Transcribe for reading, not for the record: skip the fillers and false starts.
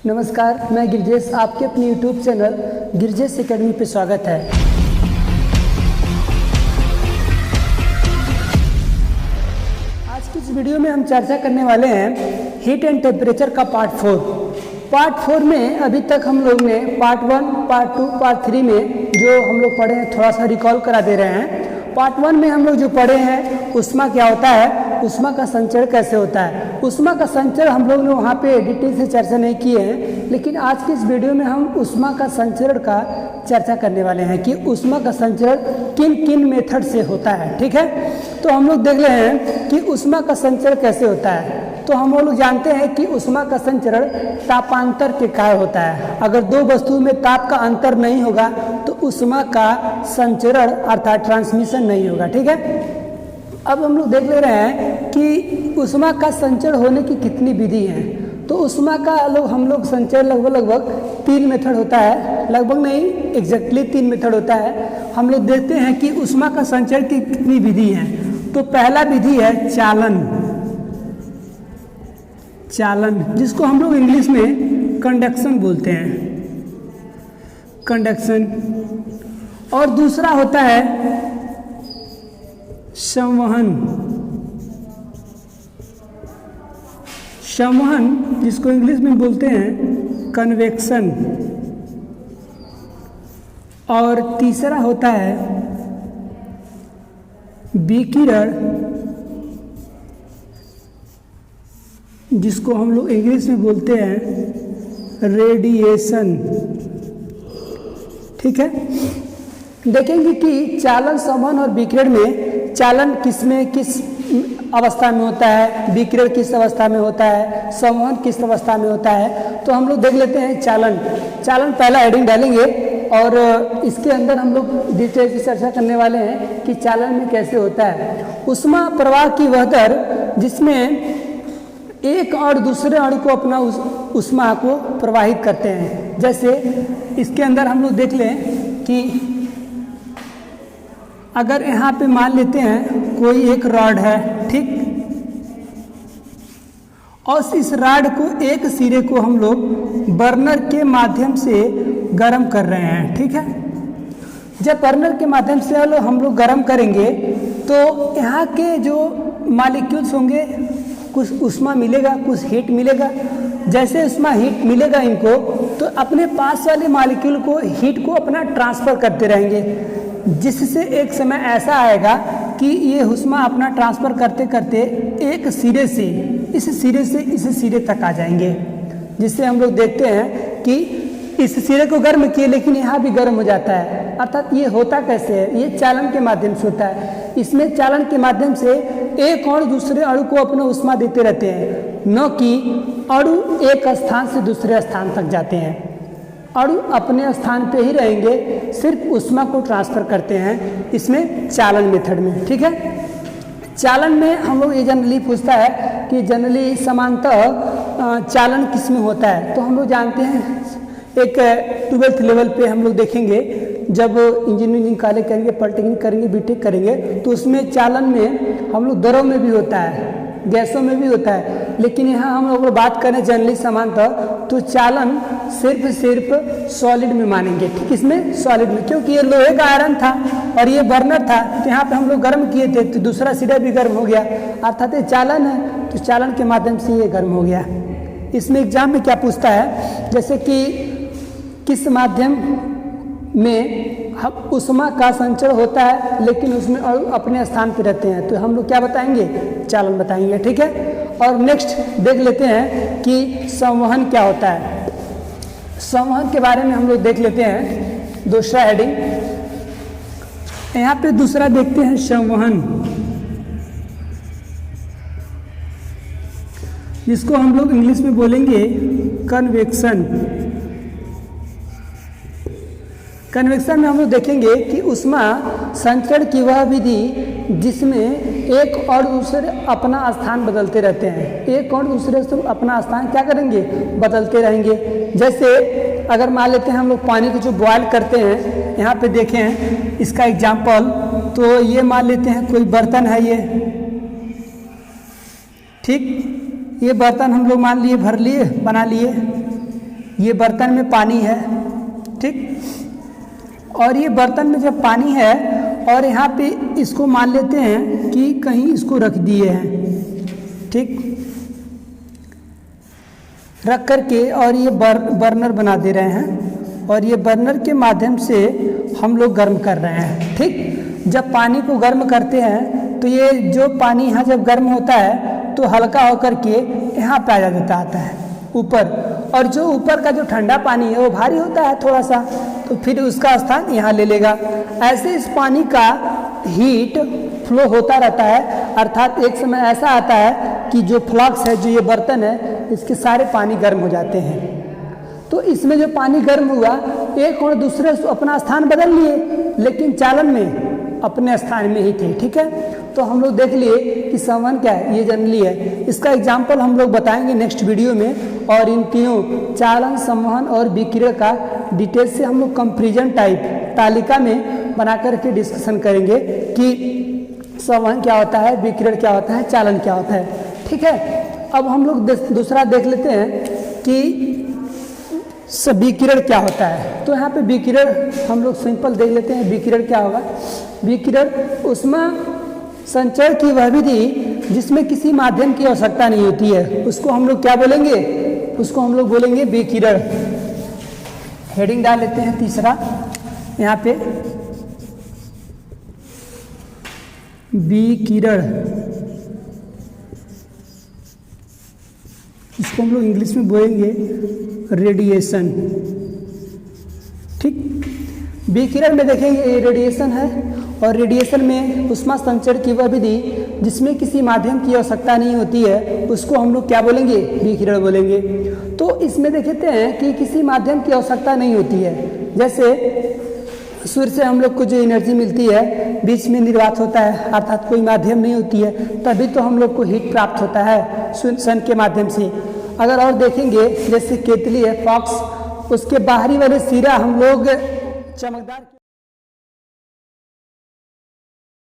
नमस्कार, मैं गिरजेश, आपके अपने यूट्यूब चैनल गिरजेश एकेडमी पे स्वागत है। आज की इस वीडियो में हम चर्चा करने वाले हैं हीट एंड टेम्परेचर का पार्ट 4 में अभी तक हम लोग ने पार्ट 1, पार्ट 2, पार्ट 3 में जो हम लोग पढ़े हैं थोड़ा सा रिकॉल करा दे रहे हैं। पार्ट 1 में हम लोग जो पढ़े हैं ऊष्मा क्या होता है, ऊष्मा का संचरण कैसे होता है। ऊष्मा का संचरण हम लोग ने वहाँ पे डिटेल से चर्चा नहीं की है, लेकिन आज की इस वीडियो में हम ऊष्मा का संचरण का चर्चा करने वाले हैं कि ऊष्मा का संचरण किन किन मेथड से होता है। ठीक है, तो हम लोग देख रहे हैं कि ऊष्मा का संचरण कैसे होता है। तो हम लोग जानते हैं कि ऊष्मा का संचरण तापांतर के कारण होता है। अगर दो वस्तुओं में ताप का अंतर नहीं होगा तो ऊष्मा का संचरण अर्थात ट्रांसमिशन नहीं होगा। ठीक है, अब हम लोग देख ले रहे हैं कि ऊष्मा का संचरण होने की कितनी विधि है। तो ऊष्मा का हम लोग संचरण लगभग 3 मेथड होता है, लगभग नहीं एग्जैक्टली 3 मेथड होता है। हम लोग देखते हैं कि ऊष्मा का संचरण की कितनी विधि है। तो पहला विधि है चालन, जिसको हम लोग इंग्लिश में कंडक्शन बोलते हैं, कंडक्शन। और दूसरा होता है संवहन, जिसको इंग्लिश में बोलते हैं कन्वेक्शन। और तीसरा होता है विकिरण, जिसको हम लोग इंग्लिश में बोलते हैं रेडिएशन। ठीक है, देखेंगे कि चालन, संवहन और विकिरण में चालन किस अवस्था में होता है, विकिरण किस अवस्था में होता है, संवहन किस अवस्था में होता है। तो हम लोग देख लेते हैं चालन पहला हेडिंग डालेंगे और इसके अंदर हम लोग डिटेल से चर्चा करने वाले हैं कि चालन में कैसे होता है। ऊष्मा प्रवाह की वह दर जिसमें एक और दूसरे अणु को अपना ऊष्मा को प्रवाहित करते हैं। जैसे इसके अंदर हम लोग देख लें कि अगर यहाँ पे मान लेते हैं कोई एक रॉड है, ठीक, और इस रॉड को एक सिरे को हम लोग बर्नर के माध्यम से गर्म कर रहे हैं। ठीक है, जब बर्नर के माध्यम से हम लोग गर्म करेंगे तो यहाँ के जो मॉलिक्यूल्स होंगे कुछ ऊष्मा मिलेगा, कुछ हीट मिलेगा। जैसे ऊष्मा हीट मिलेगा इनको, तो अपने पास वाले मॉलिक्यूल को हीट को अपना ट्रांसफ़र करते रहेंगे, जिससे एक समय ऐसा आएगा कि ये ऊष्मा अपना ट्रांसफ़र करते करते एक सिरे से इस सिरे तक आ जाएंगे। जिससे हम लोग देखते हैं कि इस सिरे को गर्म किए लेकिन यहाँ भी गर्म हो जाता है। अर्थात ये होता कैसे है, ये चालन के माध्यम से होता है। इसमें चालन के माध्यम से एक और दूसरे अणु को अपना ऊष्मा देते रहते हैं, न कि अणु एक स्थान से दूसरे स्थान तक जाते हैं। अणु अपने स्थान पे ही रहेंगे, सिर्फ ऊष्मा को ट्रांसफ़र करते हैं इसमें चालन मेथड में। ठीक है, चालन में हम लोग ये जनरली पूछता है कि जनरली समानतः चालन किस में होता है। तो हम लोग जानते हैं एक 12th लेवल पे हम लोग देखेंगे, जब इंजीनियरिंग कॉलेज करेंगे, पॉलिटेक्निक करेंगे, बीटेक करेंगे, तो उसमें चालन में हम लोग दरों में भी होता है, गैसों में भी होता है। लेकिन यहाँ हम लोग बात करें जनरली समानतः, तो चालन सिर्फ सॉलिड में मानेंगे। ठीक, इसमें सॉलिड में, क्योंकि ये लोहे का आयरन था और ये बर्नर था, तो यहाँ पे हम लोग गर्म किए थे तो दूसरा सिरा भी गर्म हो गया, अर्थात ये चालन है, तो चालन के माध्यम से ये गर्म हो गया। इसमें एग्जाम में क्या पूछता है, जैसे कि किस माध्यम में हम ऊष्मा का संचरण होता है लेकिन उसमें अपने स्थान पर रहते हैं, तो हम लोग क्या बताएंगे, चालन बताएंगे। ठीक है, और नेक्स्ट देख लेते हैं कि संवहन क्या होता है। संवहन के बारे में हम लोग देख लेते हैं, दूसरा हेडिंग यहाँ पे दूसरा देखते हैं, संवहन, जिसको हम लोग इंग्लिश में बोलेंगे कन्वेक्शन। कन्वेक्शन में हम लोग देखेंगे कि ऊष्मा संचरण की वह विधि जिसमें एक और दूसरे अपना स्थान बदलते रहते हैं, एक और दूसरे से अपना स्थान क्या करेंगे, बदलते रहेंगे। जैसे अगर मान लेते हैं हम लोग पानी को जो बॉयल करते हैं, यहाँ पे देखें इसका एग्जाम्पल, तो ये मान लेते हैं कोई बर्तन है ये, ठीक, ये बर्तन हम लोग मान लिए भर लिए बना लिए, ये बर्तन में पानी है, ठीक। और ये बर्तन में जब पानी है और यहाँ पे इसको मान लेते हैं कि कहीं इसको रख दिए हैं, ठीक, रख करके और ये बर्नर बना दे रहे हैं और ये बर्नर के माध्यम से हम लोग गर्म कर रहे हैं, ठीक। जब पानी को गर्म करते हैं तो ये जो पानी यहाँ जब गर्म होता है तो हल्का होकर के यहाँ पे आ जाता आता है ऊपर, और जो ऊपर का जो ठंडा पानी है वो भारी होता है थोड़ा सा, तो फिर उसका स्थान यहाँ ले लेगा। ऐसे इस पानी का हीट फ्लो होता रहता है, अर्थात एक समय ऐसा आता है कि जो फ्लास्क है, जो ये बर्तन है, इसके सारे पानी गर्म हो जाते हैं। तो इसमें जो पानी गर्म हुआ, एक और दूसरे अपना स्थान बदल लिए, लेकिन चालन में अपने स्थान में ही थे, ठीक है। तो हम लोग देख लिए कि संवहन क्या है, ये जनरली है। इसका एग्जाम्पल हम लोग बताएंगे नेक्स्ट वीडियो में, और इन तीनों चालन, संवहन और विकिरण का डिटेल से हम लोग कंपैरिजन टाइप तालिका में बना करके डिस्कशन करेंगे कि संवहन क्या होता है, विकिरण क्या होता है, चालन क्या होता है, ठीक है। अब हम लोग दूसरा देख लेते हैं कि विकिरण क्या होता है। तो यहाँ पे विकिरण हम लोग सिंपल देख लेते हैं, विकिरण क्या होगा। विकिरण ऊष्मा संचरण की वह विधि जिसमें किसी माध्यम की आवश्यकता नहीं होती है, उसको हम लोग क्या बोलेंगे, उसको हम लोग बोलेंगे विकिरण। हेडिंग डाल लेते हैं तीसरा यहाँ पे, विकिरण। इसको हम लोग इंग्लिश में बोलेंगे रेडिएशन, ठीक। विकिरण में देखेंगे ये रेडिएशन है, और रेडिएशन में ऊष्मा संचरण की वह विधि जिसमें किसी माध्यम की आवश्यकता नहीं होती है, उसको हम लोग क्या बोलेंगे, विकिरण बोलेंगे। तो इसमें देखते हैं कि किसी माध्यम की आवश्यकता नहीं होती है। जैसे सूर्य से हम लोग को जो एनर्जी मिलती है बीच में निर्वात होता है, अर्थात कोई माध्यम नहीं होती है, तभी तो हम लोग को हीट प्राप्त होता है सन के माध्यम से। अगर और देखेंगे जैसे केतली है, फॉक्स, उसके बाहरी वाले सिरा हम लोग चमकदार